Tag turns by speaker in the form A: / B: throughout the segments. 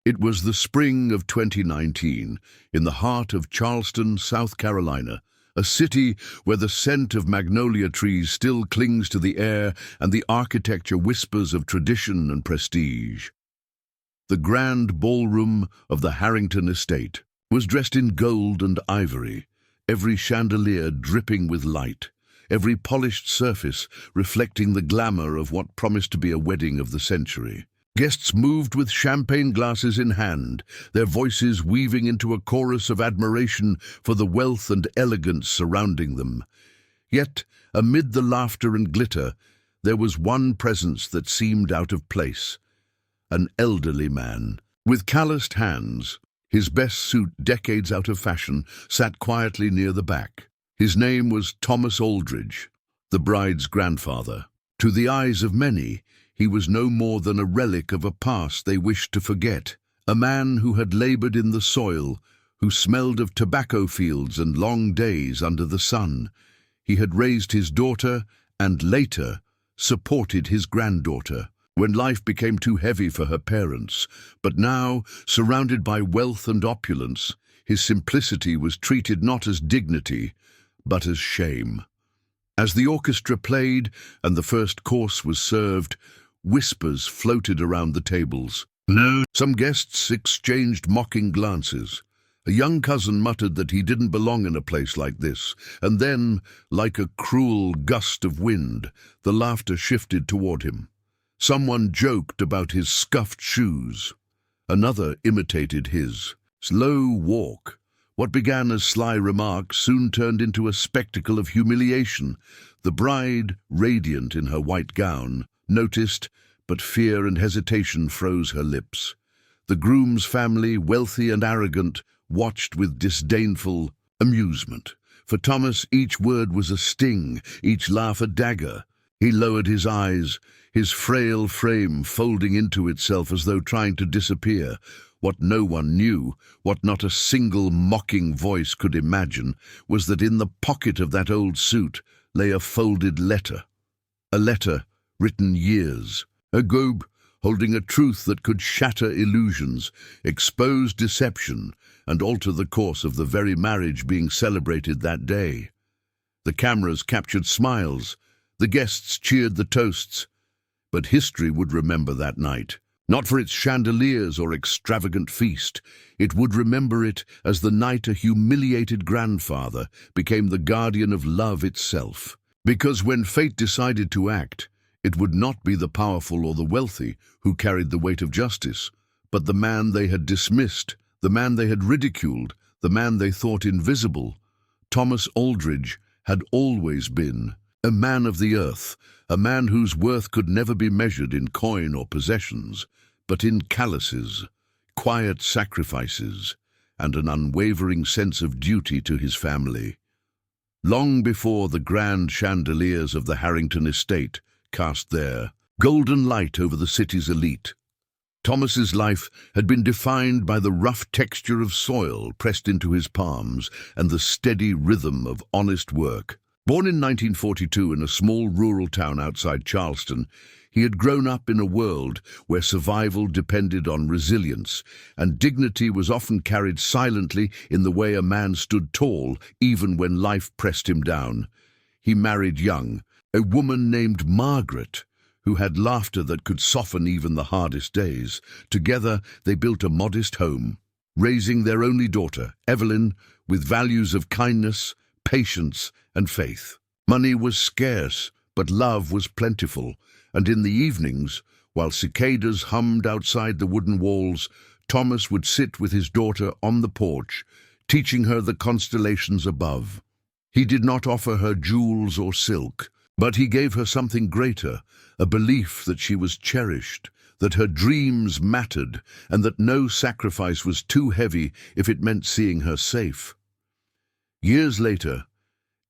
A: It was the spring of 2019, in the heart of Charleston, South Carolina, a city where the scent of magnolia trees still clings to the air and the architecture whispers of tradition and prestige. The grand ballroom of the Harrington estate was dressed in gold and ivory, every chandelier dripping with light, every polished surface reflecting the glamour of what promised to be a wedding of the century. Guests moved with champagne glasses in hand, their voices weaving into a chorus of admiration for the wealth and elegance surrounding them. Yet, amid the laughter and glitter, there was one presence that seemed out of place. An elderly man, with calloused hands, his best suit decades out of fashion, sat quietly near the back. His name was Thomas Aldridge, the bride's grandfather. To the eyes of many, he was no more than a relic of a past they wished to forget, a man who had labored in the soil, who smelled of tobacco fields and long days under the sun. He had raised his daughter and, later, supported his granddaughter when life became too heavy for her parents. But now, surrounded by wealth and opulence, his simplicity was treated not as dignity, but as shame. As the orchestra played and the first course was served, whispers floated around the tables. No. Some guests exchanged mocking glances. A young cousin muttered that he didn't belong in a place like this, and then, like a cruel gust of wind, the laughter shifted toward him. Someone joked about his scuffed shoes. Another imitated his slow walk. What began as sly remarks soon turned into a spectacle of humiliation. The bride, radiant in her white gown, noticed, but fear and hesitation froze her lips. The groom's family, wealthy and arrogant, watched with disdainful amusement. For Thomas, each word was a sting, each laugh a dagger. He lowered his eyes, his frail frame folding into itself as though trying to disappear. What no one knew, what not a single mocking voice could imagine, was that in the pocket of that old suit lay a folded letter. A letter written years ago, holding a truth that could shatter illusions, expose deception, and alter the course of the very marriage being celebrated that day. The cameras captured smiles, the guests cheered the toasts, but history would remember that night. Not for its chandeliers or extravagant feast. It would remember it as the night a humiliated grandfather became the guardian of love itself. Because when fate decided to act, it would not be the powerful or the wealthy who carried the weight of justice, but the man they had dismissed, the man they had ridiculed, the man they thought invisible. Thomas Aldridge had always been a man of the earth, a man whose worth could never be measured in coin or possessions, but in calluses, quiet sacrifices, and an unwavering sense of duty to his family. Long before the grand chandeliers of the Harrington estate cast their golden light over the city's elite, Thomas's life had been defined by the rough texture of soil pressed into his palms and the steady rhythm of honest work. Born in 1942 in a small rural town outside Charleston, he had grown up in a world where survival depended on resilience, and dignity was often carried silently in the way a man stood tall even when life pressed him down. He married young, a woman named Margaret, who had laughter that could soften even the hardest days. Together they built a modest home, raising their only daughter, Evelyn, with values of kindness, patience, and faith. Money was scarce, but love was plentiful, and in the evenings, while cicadas hummed outside the wooden walls, Thomas would sit with his daughter on the porch, teaching her the constellations above. He did not offer her jewels or silk, but he gave her something greater, a belief that she was cherished, that her dreams mattered, and that no sacrifice was too heavy if it meant seeing her safe. Years later,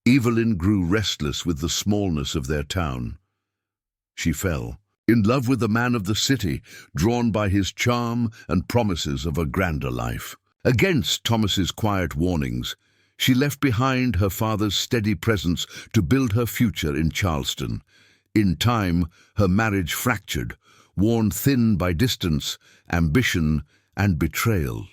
A: Evelyn grew restless with the smallness of their town. She fell in love with the man of the city, drawn by his charm and promises of a grander life. Against Thomas's quiet warnings, she left behind her father's steady presence to build her future in Charleston. In time, her marriage fractured, worn thin by distance, ambition, and betrayal.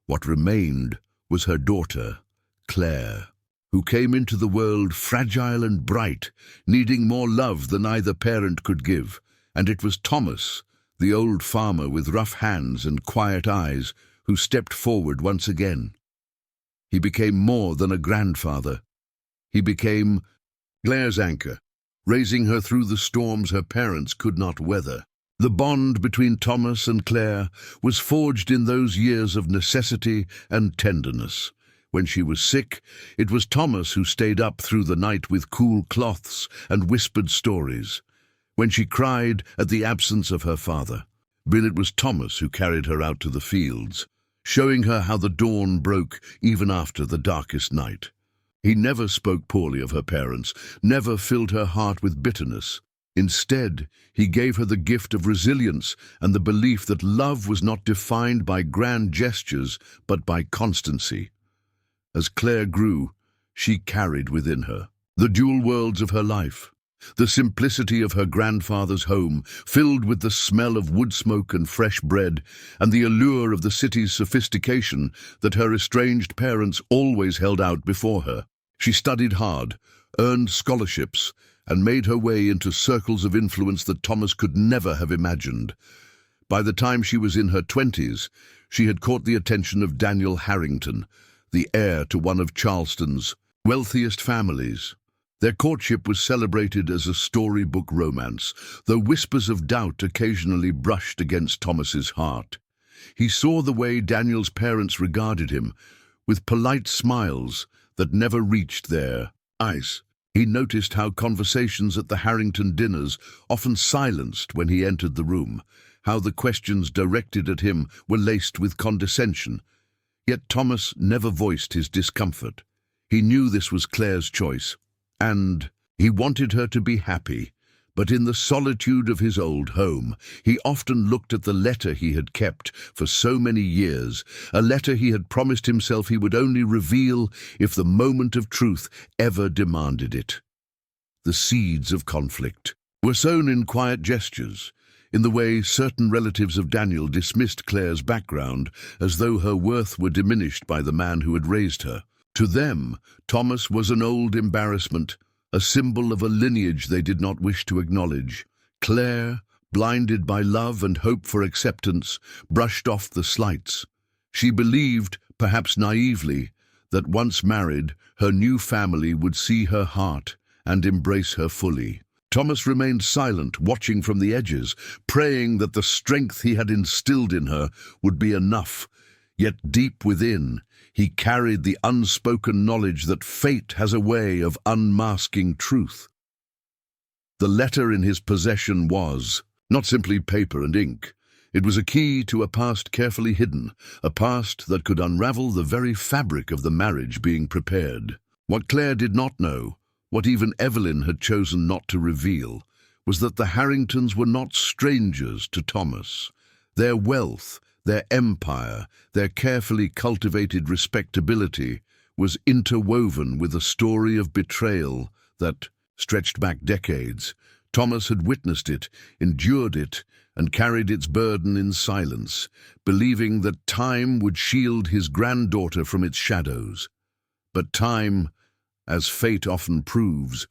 A: What remained was her daughter, Claire, who came into the world fragile and bright, needing more love than either parent could give. And it was Thomas, the old farmer with rough hands and quiet eyes, who stepped forward once again. He became more than a grandfather. He became Claire's anchor, raising her through the storms her parents could not weather. The bond between Thomas and Claire was forged in those years of necessity and tenderness. When she was sick, it was Thomas who stayed up through the night with cool cloths and whispered stories. When she cried at the absence of her father, it was Thomas who carried her out to the fields, showing her how the dawn broke even after the darkest night. He never spoke poorly of her parents, never filled her heart with bitterness. Instead, he gave her the gift of resilience and the belief that love was not defined by grand gestures, but by constancy. As Claire grew, she carried within her the dual worlds of her life. The simplicity of her grandfather's home, filled with the smell of wood smoke and fresh bread, and the allure of the city's sophistication that her estranged parents always held out before her. She studied hard, earned scholarships, and made her way into circles of influence that Thomas could never have imagined. By the time she was in her 20s, she had caught the attention of Daniel Harrington, the heir to one of Charleston's wealthiest families. Their courtship was celebrated as a storybook romance, though whispers of doubt occasionally brushed against Thomas's heart. He saw the way Daniel's parents regarded him, with polite smiles that never reached their eyes. He noticed how conversations at the Harrington dinners often silenced when he entered the room, how the questions directed at him were laced with condescension. Yet Thomas never voiced his discomfort. He knew this was Claire's choice, and he wanted her to be happy. But in the solitude of his old home, he often looked at the letter he had kept for so many years, a letter he had promised himself he would only reveal if the moment of truth ever demanded it. The seeds of conflict were sown in quiet gestures, in the way certain relatives of Daniel dismissed Claire's background as though her worth were diminished by the man who had raised her. To them, Thomas was an old embarrassment, a symbol of a lineage they did not wish to acknowledge. Claire, blinded by love and hope for acceptance, brushed off the slights. She believed, perhaps naively, that once married, her new family would see her heart and embrace her fully. Thomas remained silent, watching from the edges, praying that the strength he had instilled in her would be enough. Yet deep within, he carried the unspoken knowledge that fate has a way of unmasking truth. The letter in his possession was not simply paper and ink. It was a key to a past carefully hidden, a past that could unravel the very fabric of the marriage being prepared. What Claire did not know, what even Evelyn had chosen not to reveal, was that the Harringtons were not strangers to Thomas. Their wealth, their empire, their carefully cultivated respectability was interwoven with a story of betrayal that stretched back decades. Thomas had witnessed it, endured it, and carried its burden in silence, believing that time would shield his granddaughter from its shadows. But time, as fate often proves,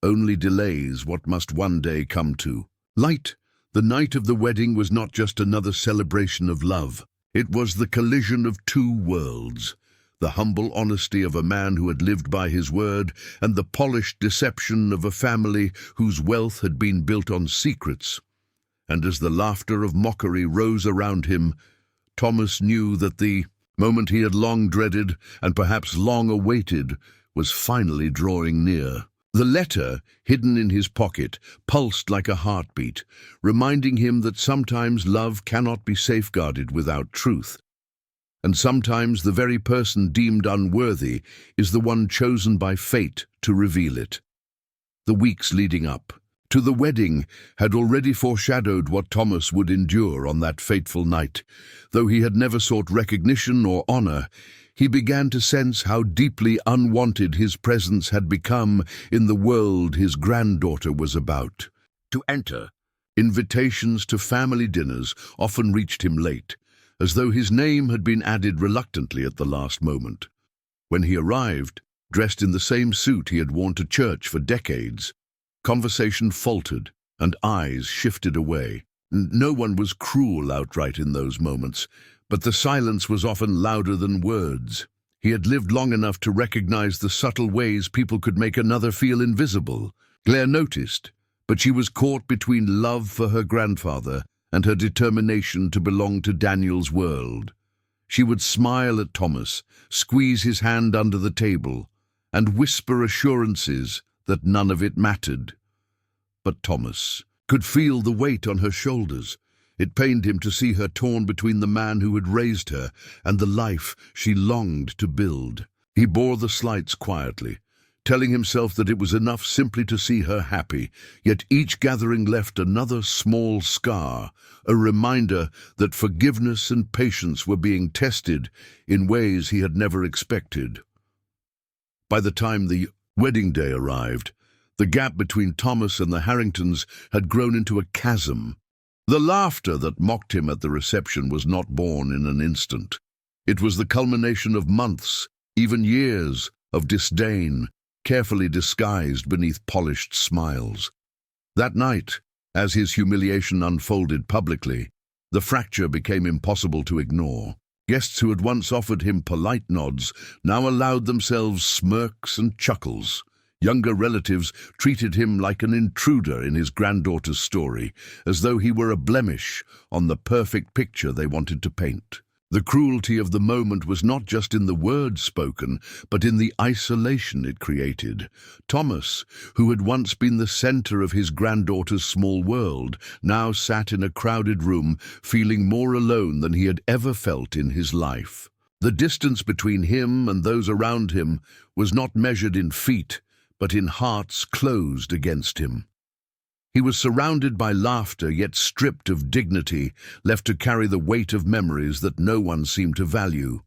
A: only delays what must one day come to light. The night of the wedding was not just another celebration of love. It was the collision of two worlds, the humble honesty of a man who had lived by his word and the polished deception of a family whose wealth had been built on secrets. And as the laughter of mockery rose around him, Thomas knew that the moment he had long dreaded and perhaps long awaited was finally drawing near. The letter, hidden in his pocket, pulsed like a heartbeat, reminding him that sometimes love cannot be safeguarded without truth, and sometimes the very person deemed unworthy is the one chosen by fate to reveal it. The weeks leading up to the wedding had already foreshadowed what Thomas would endure on that fateful night. Though he had never sought recognition or honor, he began to sense how deeply unwanted his presence had become in the world his granddaughter was about to enter. Invitations to family dinners often reached him late, as though his name had been added reluctantly at the last moment. When he arrived, dressed in the same suit he had worn to church for decades, conversation faltered and eyes shifted away. No one was cruel outright in those moments, but the silence was often louder than words. He had lived long enough to recognize the subtle ways people could make another feel invisible. Claire noticed, but she was caught between love for her grandfather and her determination to belong to Daniel's world. She would smile at Thomas, squeeze his hand under the table, and whisper assurances that none of it mattered. But Thomas could feel the weight on her shoulders. It pained him to see her torn between the man who had raised her and the life she longed to build. He bore the slights quietly, telling himself that it was enough simply to see her happy, yet each gathering left another small scar, a reminder that forgiveness and patience were being tested in ways he had never expected. By the time the wedding day arrived, the gap between Thomas and the Harringtons had grown into a chasm. The laughter that mocked him at the reception was not born in an instant. It was the culmination of months, even years, of disdain, carefully disguised beneath polished smiles. That night, as his humiliation unfolded publicly, the fracture became impossible to ignore. Guests who had once offered him polite nods now allowed themselves smirks and chuckles. Younger relatives treated him like an intruder in his granddaughter's story, as though he were a blemish on the perfect picture they wanted to paint. The cruelty of the moment was not just in the words spoken, but in the isolation it created. Thomas, who had once been the center of his granddaughter's small world, now sat in a crowded room, feeling more alone than he had ever felt in his life. The distance between him and those around him was not measured in feet, but in hearts closed against him. He was surrounded by laughter, yet stripped of dignity, left to carry the weight of memories that no one seemed to value.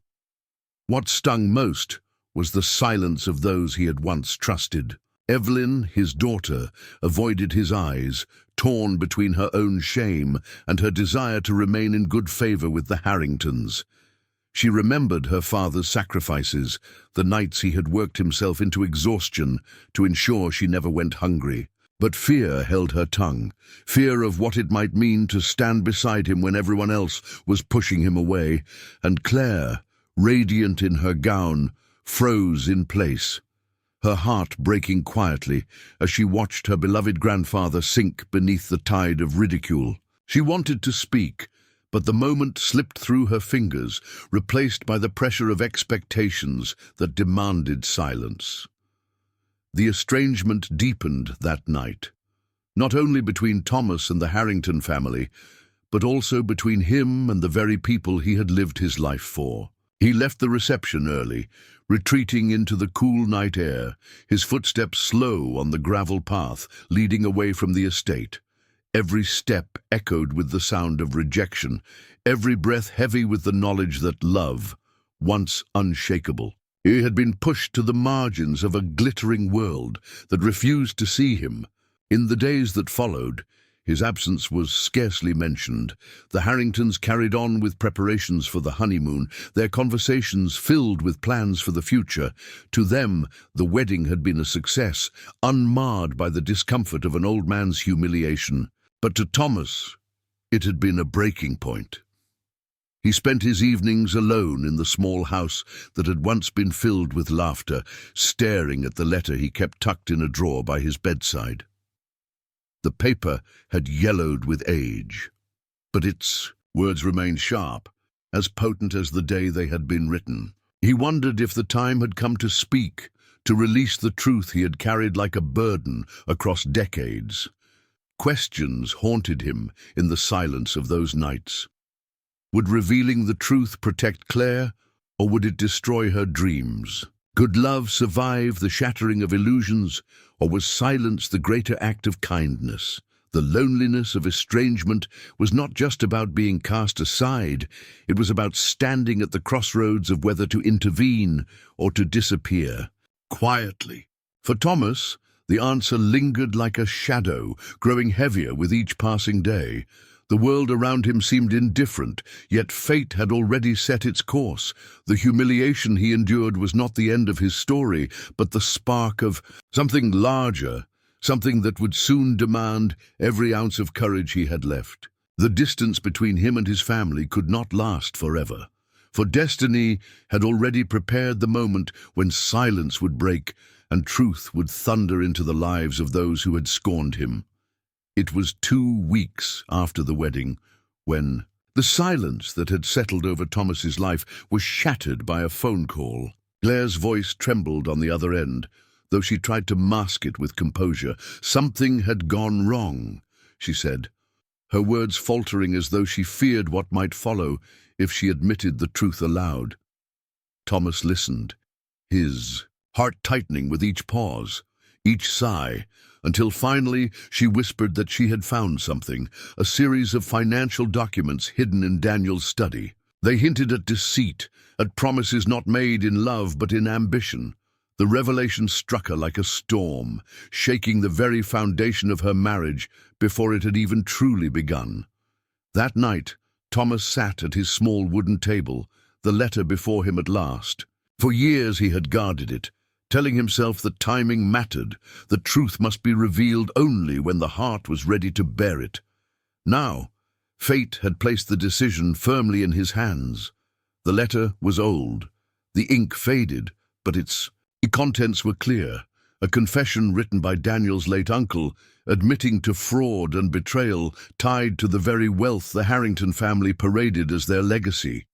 A: What stung most was the silence of those he had once trusted. Evelyn, his daughter, avoided his eyes, torn between her own shame and her desire to remain in good favor with the Harringtons. She remembered her father's sacrifices, the nights he had worked himself into exhaustion to ensure she never went hungry. But fear held her tongue, fear of what it might mean to stand beside him when everyone else was pushing him away, and Claire, radiant in her gown, froze in place, her heart breaking quietly as she watched her beloved grandfather sink beneath the tide of ridicule. She wanted to speak, but the moment slipped through her fingers, replaced by the pressure of expectations that demanded silence. The estrangement deepened that night, not only between Thomas and the Harrington family, but also between him and the very people he had lived his life for. He left the reception early, retreating into the cool night air, his footsteps slow on the gravel path leading away from the estate. Every step echoed with the sound of rejection, every breath heavy with the knowledge that love, once unshakable, he had been pushed to the margins of a glittering world that refused to see him. In the days that followed, his absence was scarcely mentioned. The Harringtons carried on with preparations for the honeymoon, their conversations filled with plans for the future. To them, the wedding had been a success, unmarred by the discomfort of an old man's humiliation. But to Thomas, it had been a breaking point. He spent his evenings alone in the small house that had once been filled with laughter, staring at the letter he kept tucked in a drawer by his bedside. The paper had yellowed with age, but its words remained sharp, as potent as the day they had been written. He wondered if the time had come to speak, to release the truth he had carried like a burden across decades. Questions haunted him in the silence of those nights. Would revealing the truth protect Claire, or would it destroy her dreams? Could love survive the shattering of illusions, or was silence the greater act of kindness? The loneliness of estrangement was not just about being cast aside, it was about standing at the crossroads of whether to intervene or to disappear. Quietly. For Thomas, the answer lingered like a shadow, growing heavier with each passing day. The world around him seemed indifferent, yet fate had already set its course. The humiliation he endured was not the end of his story, but the spark of something larger, something that would soon demand every ounce of courage he had left. The distance between him and his family could not last forever, for destiny had already prepared the moment when silence would break and truth would thunder into the lives of those who had scorned him. It was 2 weeks after the wedding when the silence that had settled over Thomas's life was shattered by a phone call. Claire's voice trembled on the other end, though she tried to mask it with composure. "Something had gone wrong," she said, her words faltering as though she feared what might follow if she admitted the truth aloud. Thomas listened, his heart tightening with each pause, each sigh, until finally she whispered that she had found something, a series of financial documents hidden in Daniel's study. They hinted at deceit, at promises not made in love but in ambition. The revelation struck her like a storm, shaking the very foundation of her marriage before it had even truly begun. That night, Thomas sat at his small wooden table, the letter before him at last. For years he had guarded it, telling himself that timing mattered, the truth must be revealed only when the heart was ready to bear it. Now, fate had placed the decision firmly in his hands. The letter was old, the ink faded, but its contents were clear, a confession written by Daniel's late uncle, admitting to fraud and betrayal tied to the very wealth the Harrington family paraded as their legacy.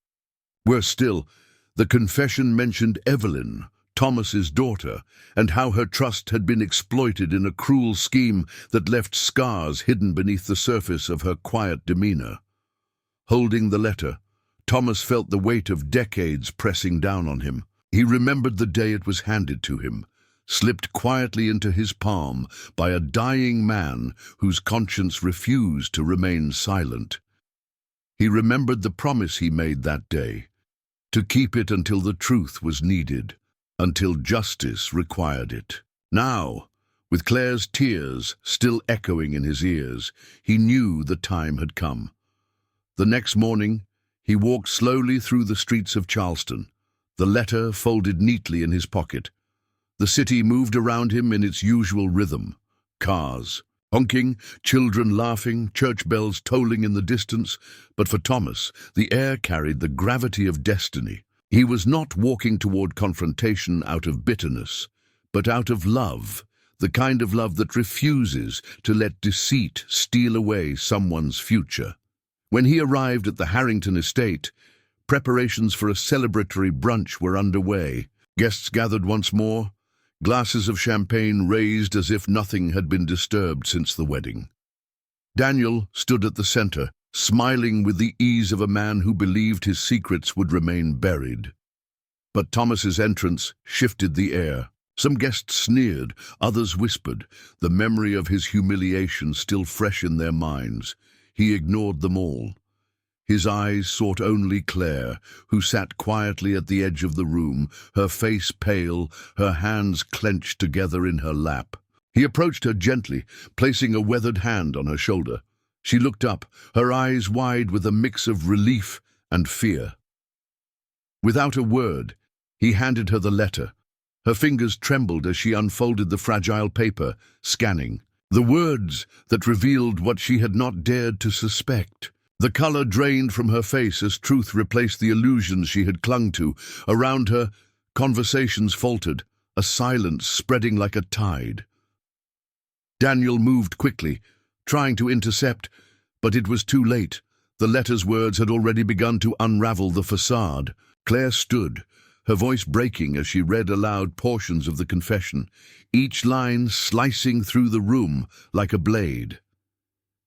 A: Worse still, the confession mentioned Evelyn, Thomas's daughter, and how her trust had been exploited in a cruel scheme that left scars hidden beneath the surface of her quiet demeanor. Holding the letter, Thomas felt the weight of decades pressing down on him. He remembered the day it was handed to him, slipped quietly into his palm by a dying man whose conscience refused to remain silent. He remembered the promise he made that day, to keep it until the truth was needed, until justice required it. Now, with Claire's tears still echoing in his ears, he knew the time had come. The next morning, he walked slowly through the streets of Charleston, the letter folded neatly in his pocket. The city moved around him in its usual rhythm. Cars honking, children laughing, church bells tolling in the distance. But for Thomas, the air carried the gravity of destiny. He was not walking toward confrontation out of bitterness, but out of love, the kind of love that refuses to let deceit steal away someone's future. When he arrived at the Harrington estate, preparations for a celebratory brunch were underway. Guests gathered once more, glasses of champagne raised as if nothing had been disturbed since the wedding. Daniel stood at the center, smiling with the ease of a man who believed his secrets would remain buried. But Thomas's entrance shifted the air. Some guests sneered, others whispered, the memory of his humiliation still fresh in their minds. He ignored them all. His eyes sought only Claire, who sat quietly at the edge of the room, her face pale, her hands clenched together in her lap. He approached her gently, placing a weathered hand on her shoulder. She looked up, her eyes wide with a mix of relief and fear. Without a word, he handed her the letter. Her fingers trembled as she unfolded the fragile paper, scanning. The words that revealed what she had not dared to suspect. The color drained from her face as truth replaced the illusions she had clung to. Around her, conversations faltered, a silence spreading like a tide. Daniel moved quickly, trying to intercept, but it was too late. The letter's words had already begun to unravel the facade. Claire stood, her voice breaking as she read aloud portions of the confession, each line slicing through the room like a blade.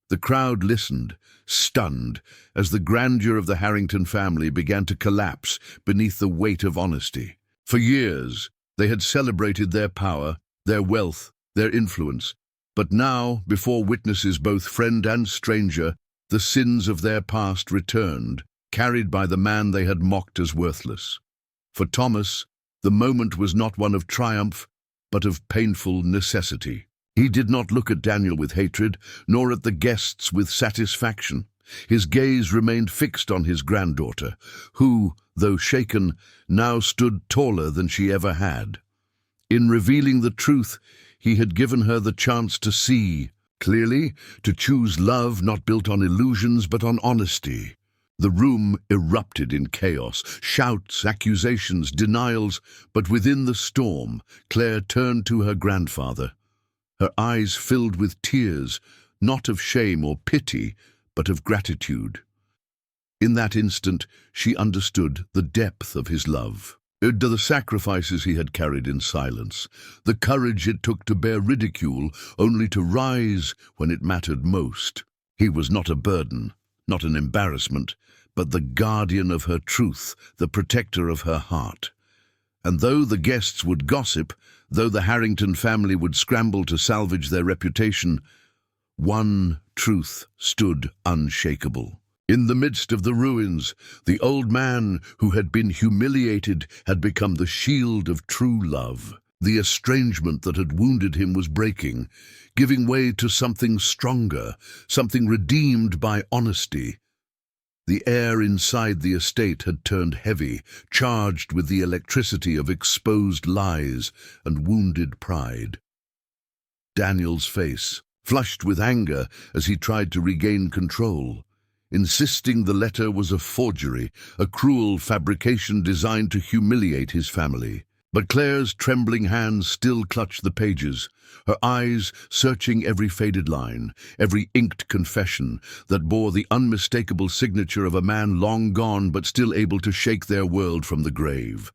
A: The crowd listened, stunned, as the grandeur of the Harrington family began to collapse beneath the weight of honesty. For years, they had celebrated their power, their wealth, their influence. But now, before witnesses both friend and stranger, the sins of their past returned, carried by the man they had mocked as worthless. For Thomas, the moment was not one of triumph, but of painful necessity. He did not look at Daniel with hatred, nor at the guests with satisfaction. His gaze remained fixed on his granddaughter, who, though shaken, now stood taller than she ever had. In revealing the truth, he had given her the chance to see clearly, to choose love not built on illusions but on honesty. The room erupted in chaos, shouts, accusations, denials, but within the storm, Claire turned to her grandfather. Her eyes filled with tears, not of shame or pity, but of gratitude. In that instant, she understood the depth of his love. The sacrifices he had carried in silence, the courage it took to bear ridicule only to rise when it mattered most. He was not a burden, not an embarrassment, but the guardian of her truth, the protector of her heart. And though the guests would gossip, though the Harrington family would scramble to salvage their reputation, one truth stood unshakable. In the midst of the ruins, the old man who had been humiliated had become the shield of true love. The estrangement that had wounded him was breaking, giving way to something stronger, something redeemed by honesty. The air inside the estate had turned heavy, charged with the electricity of exposed lies and wounded pride. Daniel's face flushed with anger as he tried to regain control, insisting the letter was a forgery, a cruel fabrication designed to humiliate his family. But Claire's trembling hands still clutched the pages, her eyes searching every faded line, every inked confession that bore the unmistakable signature of a man long gone but still able to shake their world from the grave.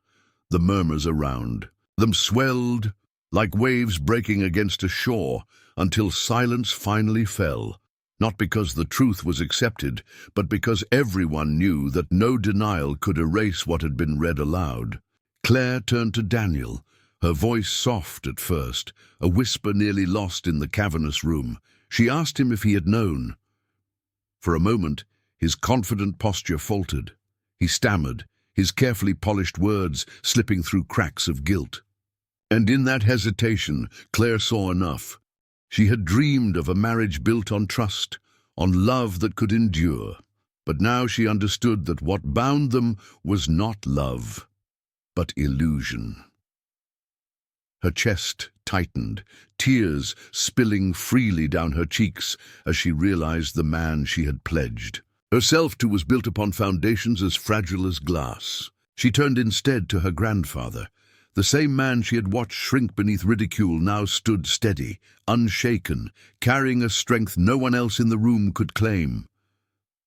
A: The murmurs around them swelled like waves breaking against a shore until silence finally fell. Not because the truth was accepted, but because everyone knew that no denial could erase what had been read aloud. Claire turned to Daniel, her voice soft at first, a whisper nearly lost in the cavernous room. She asked him if he had known. For a moment, his confident posture faltered. He stammered, his carefully polished words slipping through cracks of guilt. And in that hesitation, Claire saw enough. She had dreamed of a marriage built on trust, on love that could endure. But now she understood that what bound them was not love, but illusion. Her chest tightened, tears spilling freely down her cheeks as she realized the man she had pledged. Herself too was built upon foundations as fragile as glass. She turned instead to her grandfather. The same man she had watched shrink beneath ridicule now stood steady, unshaken, carrying a strength no one else in the room could claim.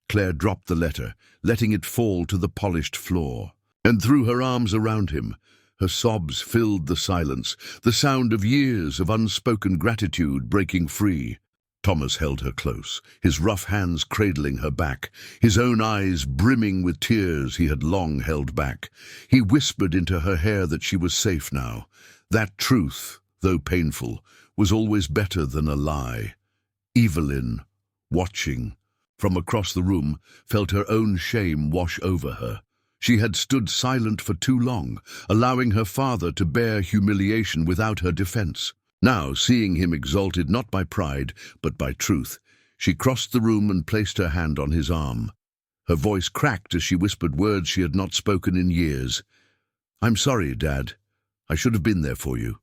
A: Claire dropped the letter, letting it fall to the polished floor, and threw her arms around him. Her sobs filled the silence, the sound of years of unspoken gratitude breaking free. Thomas held her close, his rough hands cradling her back, his own eyes brimming with tears he had long held back. He whispered into her hair that she was safe now. That truth, though painful, was always better than a lie. Evelyn, watching from across the room, felt her own shame wash over her. She had stood silent for too long, allowing her father to bear humiliation without her defense. Now, seeing him exalted not by pride, but by truth, she crossed the room and placed her hand on his arm. Her voice cracked as she whispered words she had not spoken in years. "I'm sorry, Dad. I should have been there for you."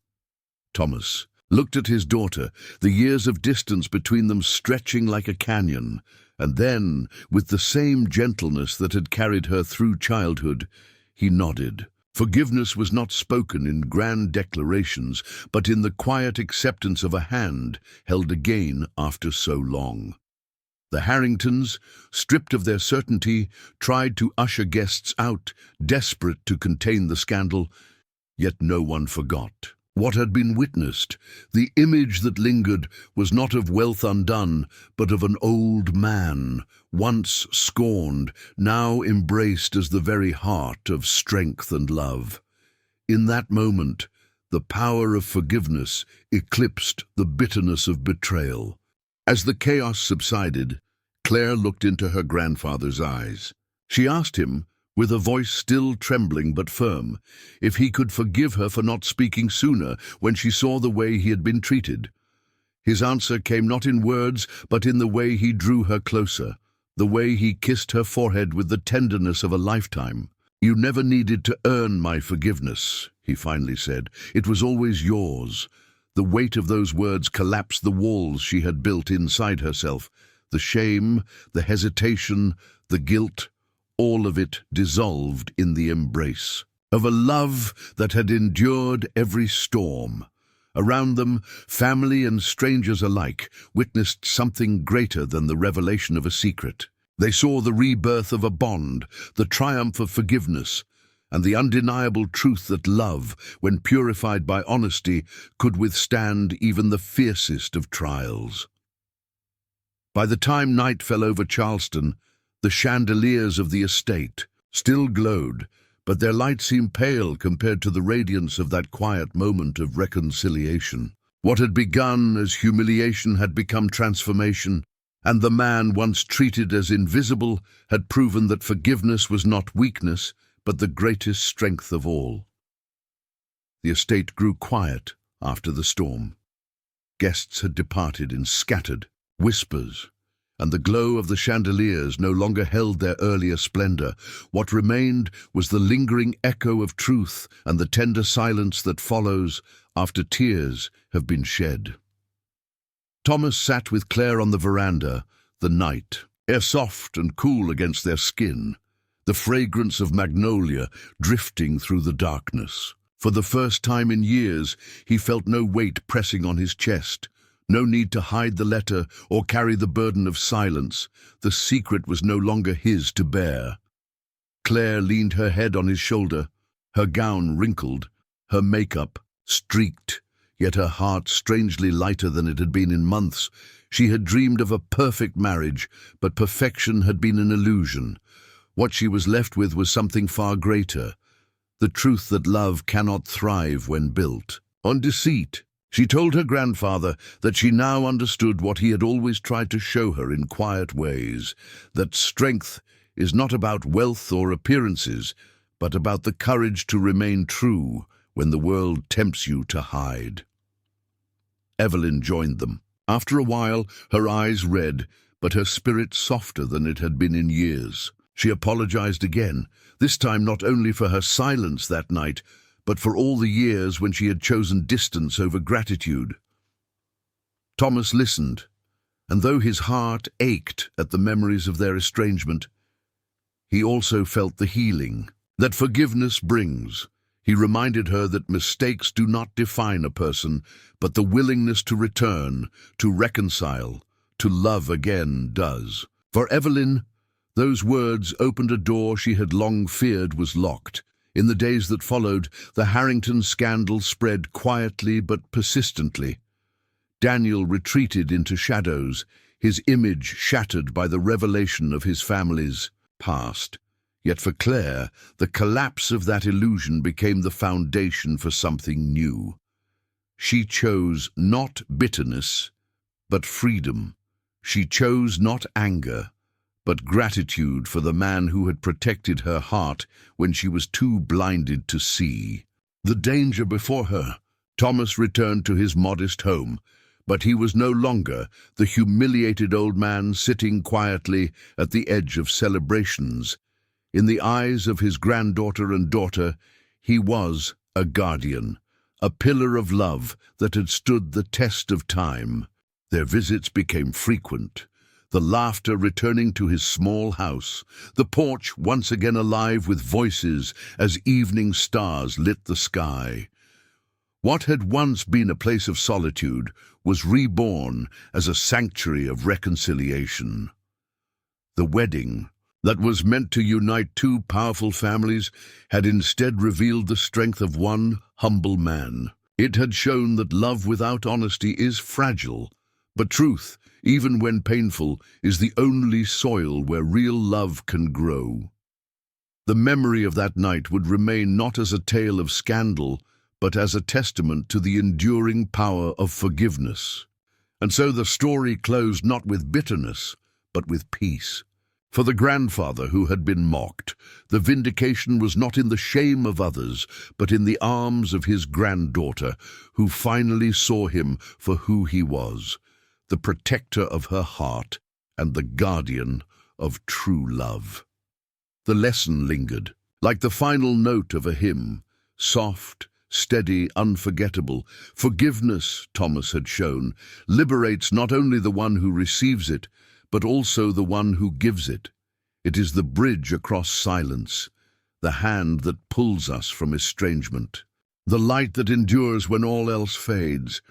A: Thomas looked at his daughter, the years of distance between them stretching like a canyon, and then, with the same gentleness that had carried her through childhood, he nodded. Forgiveness was not spoken in grand declarations, but in the quiet acceptance of a hand held again after so long. The Harringtons, stripped of their certainty, tried to usher guests out, desperate to contain the scandal, yet no one forgot what had been witnessed. The image that lingered was not of wealth undone, but of an old man, once scorned, now embraced as the very heart of strength and love. In that moment, the power of forgiveness eclipsed the bitterness of betrayal. As the chaos subsided, Claire looked into her grandfather's eyes. She asked him, with a voice still trembling but firm, if he could forgive her for not speaking sooner when she saw the way he had been treated. His answer came not in words, but in the way he drew her closer, the way he kissed her forehead with the tenderness of a lifetime. "You never needed to earn my forgiveness," he finally said. "It was always yours." The weight of those words collapsed the walls she had built inside herself. The shame, the hesitation, the guilt, all of it dissolved in the embrace of a love that had endured every storm. Around them, family and strangers alike witnessed something greater than the revelation of a secret. They saw the rebirth of a bond, the triumph of forgiveness, and the undeniable truth that love, when purified by honesty, could withstand even the fiercest of trials. By the time night fell over Charleston, the chandeliers of the estate still glowed, but their light seemed pale compared to the radiance of that quiet moment of reconciliation. What had begun as humiliation had become transformation, and the man once treated as invisible had proven that forgiveness was not weakness, but the greatest strength of all. The estate grew quiet after the storm. Guests had departed in scattered whispers, and the glow of the chandeliers no longer held their earlier splendor. What remained was the lingering echo of truth and the tender silence that follows after tears have been shed. Thomas sat with Claire on the veranda, the night air soft and cool against their skin, the fragrance of magnolia drifting through the darkness. For the first time in years, he felt no weight pressing on his chest, no need to hide the letter or carry the burden of silence. The secret was no longer his to bear. Claire leaned her head on his shoulder, her gown wrinkled, her makeup streaked, yet her heart strangely lighter than it had been in months. She had dreamed of a perfect marriage, but perfection had been an illusion. What she was left with was something far greater, the truth that love cannot thrive when built on deceit. She told her grandfather that she now understood what he had always tried to show her in quiet ways, that strength is not about wealth or appearances, but about the courage to remain true when the world tempts you to hide. Evelyn joined them. After a while, her eyes red, but her spirit softer than it had been in years. She apologized again, this time not only for her silence that night, but for all the years when she had chosen distance over gratitude. Thomas listened, and though his heart ached at the memories of their estrangement, he also felt the healing that forgiveness brings. He reminded her that mistakes do not define a person, but the willingness to return, to reconcile, to love again does. For Evelyn, those words opened a door she had long feared was locked. In the days that followed, the Harrington scandal spread quietly but persistently. Daniel retreated into shadows, his image shattered by the revelation of his family's past. Yet for Claire, the collapse of that illusion became the foundation for something new. She chose not bitterness, but freedom. She chose not anger, but gratitude for the man who had protected her heart when she was too blinded to see the danger before her. Thomas returned to his modest home, but he was no longer the humiliated old man sitting quietly at the edge of celebrations. In the eyes of his granddaughter and daughter, he was a guardian, a pillar of love that had stood the test of time. Their visits became frequent, the laughter returning to his small house, the porch once again alive with voices as evening stars lit the sky. What had once been a place of solitude was reborn as a sanctuary of reconciliation. The wedding, that was meant to unite two powerful families, had instead revealed the strength of one humble man. It had shown that love without honesty is fragile, but truth, even when painful, is the only soil where real love can grow. The memory of that night would remain not as a tale of scandal, but as a testament to the enduring power of forgiveness. And so the story closed not with bitterness, but with peace. For the grandfather who had been mocked, the vindication was not in the shame of others, but in the arms of his granddaughter, who finally saw him for who he was, the protector of her heart and the guardian of true love. The lesson lingered, like the final note of a hymn, soft, steady, unforgettable. Forgiveness, Thomas had shown, liberates not only the one who receives it, but also the one who gives it. It is the bridge across silence, the hand that pulls us from estrangement, the light that endures when all else fades.